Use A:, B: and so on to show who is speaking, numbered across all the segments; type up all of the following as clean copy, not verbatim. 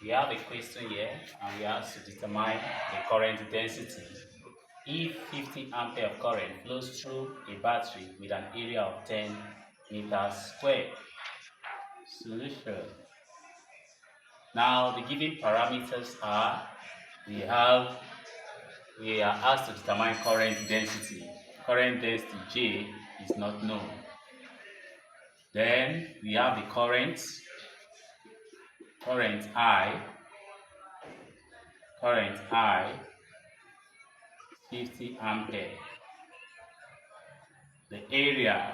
A: We have a question here and we have to determine the current density. If 50 ampere of current flows through a battery with an area of 10 meters square. Solution. Now the given parameters are we are asked to determine current density. Current density J is not known. Then we have the current I, 50 ampere. The area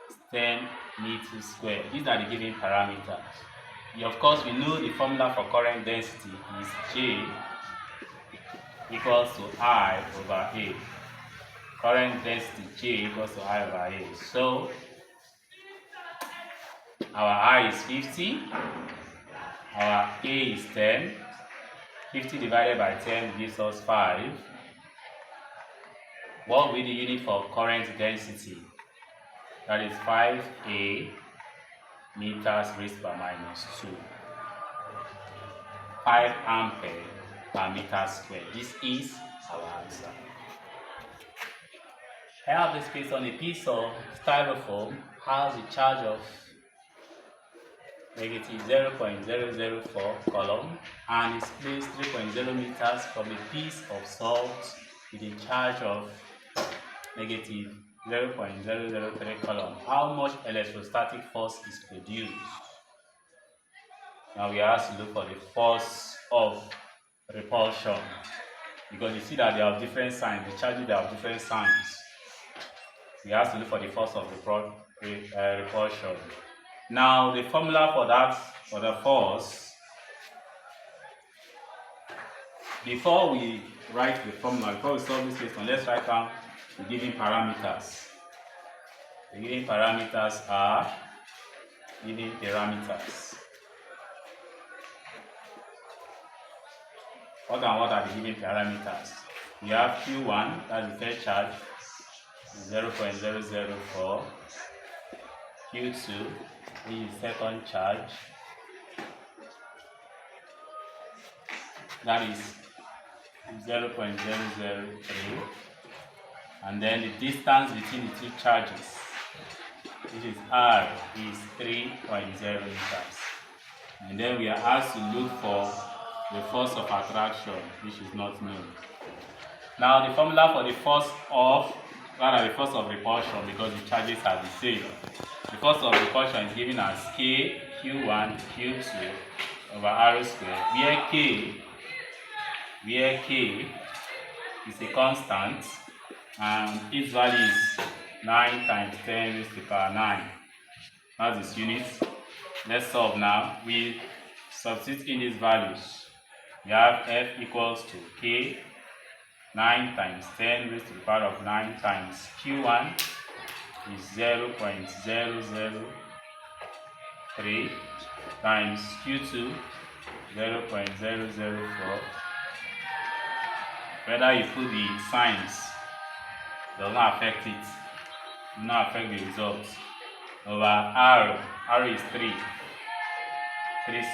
A: is 10 meters square. These are the given parameters. Of course, we know the formula for current density is J equals to I over A. Current density J equals to I over A. So our I is 50, our A is 10. 50 divided by 10 gives us 5. What will be the unit for current density? That is 5A meters raised by minus 2. 5 ampere per meter square. This is our answer. I have this piece on a piece of styrofoam has a charge of negative 0.004 coulomb and is placed 3.0 meters from a piece of salt with a charge of negative 0.003 coulomb. How much electrostatic force is produced? Now we are asked to look for the force of repulsion because you see that they have different signs. The charges they have different signs. We have to look for the force of repulsion. Now the formula for the force, before we write the formula, before we solve this question, let's write down the given parameters. The given parameters are given parameters. What are the given parameters? We have Q1, that's the first charge, 0.004. Q2 is second charge, that is 0.003, and then the distance between the two charges, which is R, is 3.0 meters. And then we are asked to look for the force of attraction, which is not known. Now the formula for the force of repulsion, because the charges are the same. The force of repulsion is given as K, Q1, Q2 over R squared, where K is a constant and its value is 9 times 10 raised to the power 9. That's its units. Let's solve now. We substitute in these values. We have F equals to K, 9 times 10 raised to the power of 9 times Q1 is 0.003 times Q2 0.004. Whether you put the signs does not affect it, does not affect the results. Over R is 3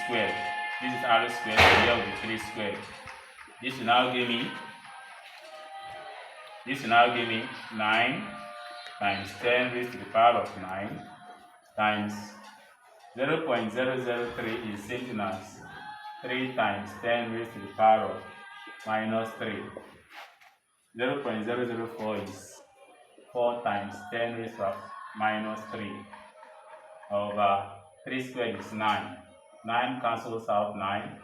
A: squared. This is R squared, so here will be 3 squared. This will now give me 9 times 10 raised to the power of 9 times 0.003 is same thing as 3 times 10 raised to the power of minus 3. 0.004 is 4 times 10 raised to minus 3 over 3 squared is 9. 9 cancels out 9.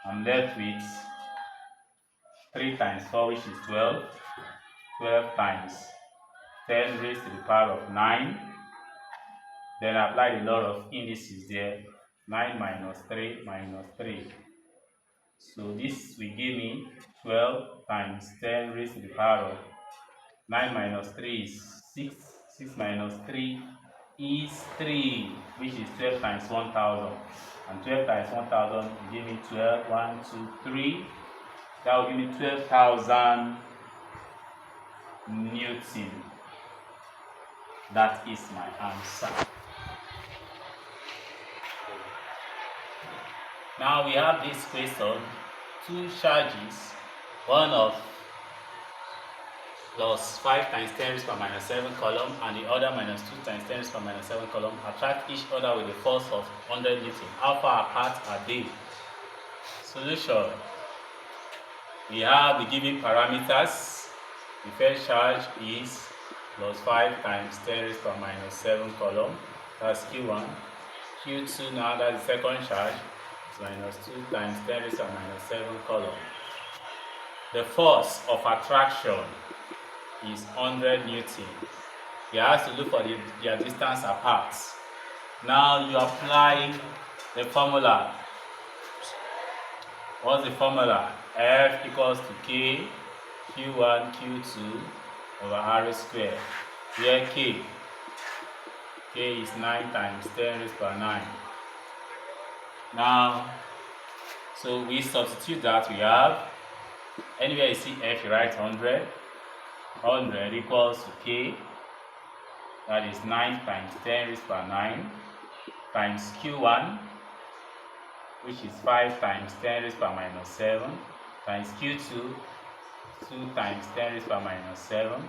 A: I'm left with 3 times 4, which is 12. 12 times 10 raised to the power of 9. Then apply the law of indices there. 9 minus 3 minus 3. So this will give me 12 times 10 raised to the power of 9 minus 3 is 6. 6 minus 3 is 3, which is 12 times 1000. And 12 times 1000 will give me 12. 1, 2, 3. That will give me 12,000 Newton. That is my answer. Now we have this question, two charges, one of plus 5 times 10 raised to the power minus 7 column and the other minus 2 times 10 raised to the power minus 7 column, attract each other with a force of 100 Newton. How far apart are they? Solution. We have the given parameters. The first charge is plus 5 times 10 raised to the power minus 7 column. That's Q1. Q2 now, that's the second charge, is minus 2 times 10 raised to the power minus 7 column. The force of attraction is 100 Newton. You have to look for their distance apart. Now you apply the formula. What's the formula? F equals to K, Q1, Q2 over R squared. Where K is 9 times 10 raised to the power 9. Now, so we substitute that. We have, anywhere you see F, you write 100. 100 equals to K, that is 9 times 10 raised to the power 9, times Q1, which is 5 times 10 raised to the power minus 7, times Q2, 2 times 10 raised to the power minus 7.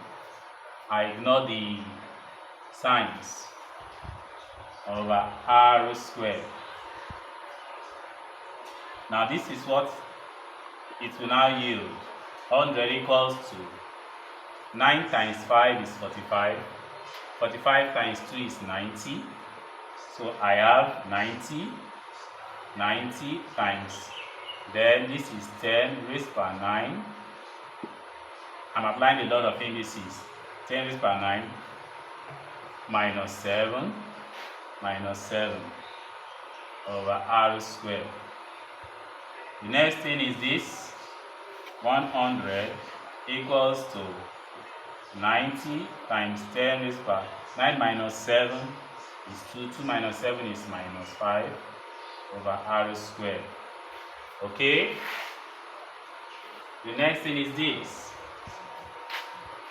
A: I ignore the signs, over R squared. Now this is what it will now yield. 100 equals to 9 times 5 is 45. 45 times 2 is 90. So I have 90 times, then this is 10 raised to the power 9. I'm applying a lot of indices. 10 raised to the power 9 minus 7 over R squared. The next thing is this. 100 equals to 90 times 10 raised to the power 9 minus 7 is 2. 2 minus 7 is minus 5 over R squared. Okay? The next thing is this.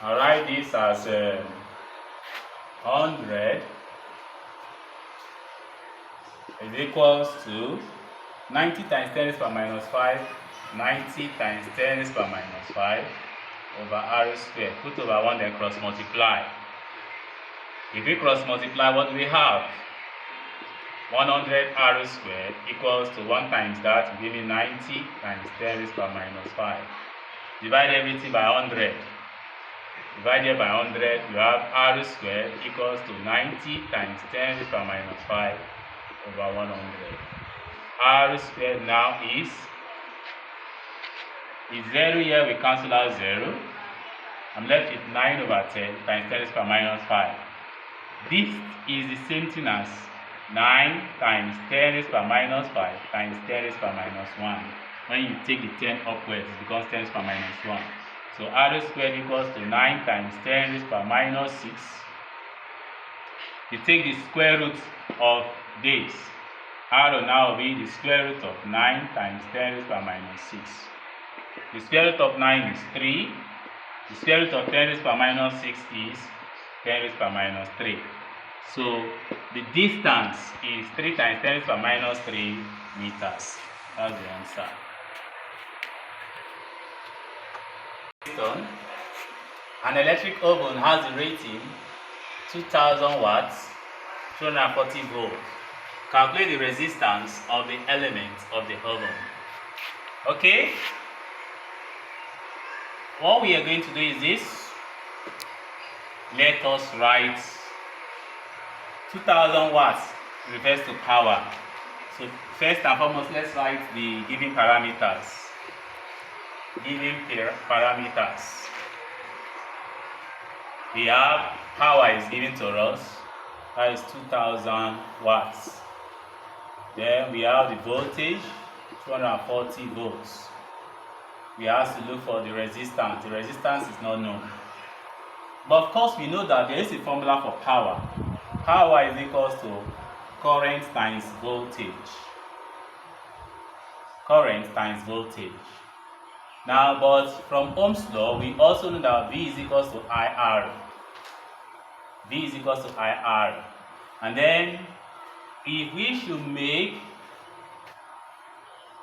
A: I'll write this as 100 is equals to 90 times 10 raised to the power minus 5, 90 times 10 raised to the power minus 5 over R squared. Put over 1, then cross multiply. If we cross multiply, what do we have? 100 R squared equals to 1 times that, give me 90 times 10 raised to the power minus 5. Divide everything by 100. Divided by 100, you have R squared equals to 90 times 10 raised to the power minus 5 over 100. R squared now is 0 here, we cancel out 0. I'm left with 9 over 10 times 10 raised to the power minus 5. This is the same thing as 9 times 10 raised to the power minus 5 times 10 raised to the power minus 1. When you take the 10 upwards, it becomes 10 raised to the power minus 1. So R squared equals to 9 times 10 raised to the power minus 6. You take the square root of this. R will now be the square root of 9 times 10 raised to the power minus 6. The square root of 9 is 3. The square root of 10 raised to the power minus 6 is 10 raised to the power minus 3. So the distance is 3 times 10 raised to the power minus 3 meters. That's the answer. An electric oven has a rating 2000 watts, 240 volts. Calculate the resistance of the elements of the oven. Okay? What we are going to do is this. Let us write 2000 watts refers to power. So first and foremost, let's write the given parameters. We have power is given to us, that is 2000 watts. Then we have the voltage, 240 volts. We have to look for the resistance. The resistance is not known. But of course, we know that there is a formula for power. Power is equals to current times voltage. Current times voltage. Now, but from Ohm's law, we also know that V is equals to IR. V is equals to IR. And then, if we should make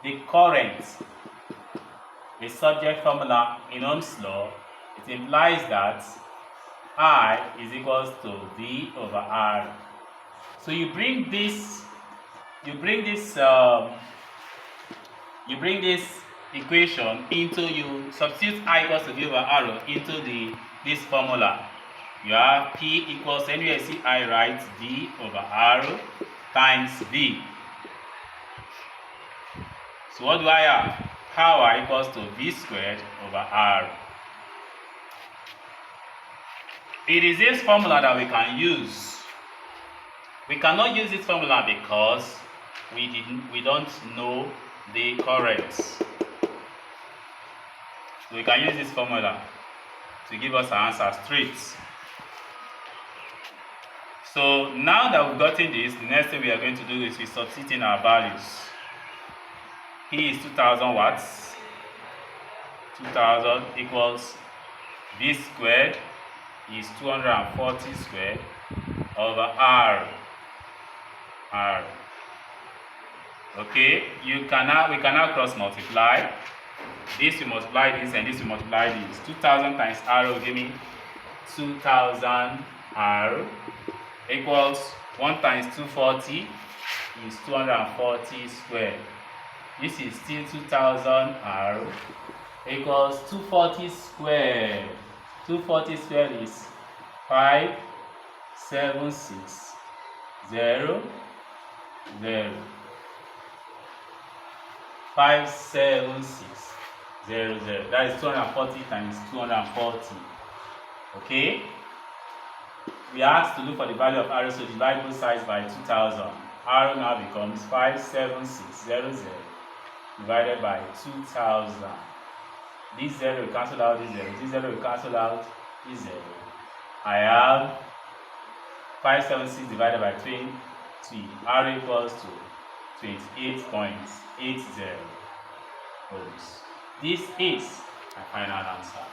A: the current, the subject formula in Ohm's law, it implies that I is equals to V over R. So you bring this equation into, you substitute I equals to V over R into this formula. You have P equals, anywhere you see I, write V over R times V. So what do I have? Power equals to V squared over R. It is this formula that we can use. We cannot use this formula because we don't know the current. So we can use this formula to give us our answer straight. So now that we've gotten this, the next thing we are going to do is we substitute in our values. P is 2000 watts. 2000 equals V squared is 240 squared over R. Okay, we can now cross multiply. This will multiply this and this will multiply this. 2000 times R will give me 2000 R equals 1 times 240 is 240 squared. This is still 2000 R equals 240 squared. 240 squared is 576 0 0 576 0 0. That is 240 times 240. Okay, we are asked to look for the value of R, so divide both sides by 2000. R now becomes 57600 divided by 2000. This 0 will cancel out this 0. This 0 will cancel out this 0. I have 576 divided by 20. R equals to 28.80 ohms. This is my final answer.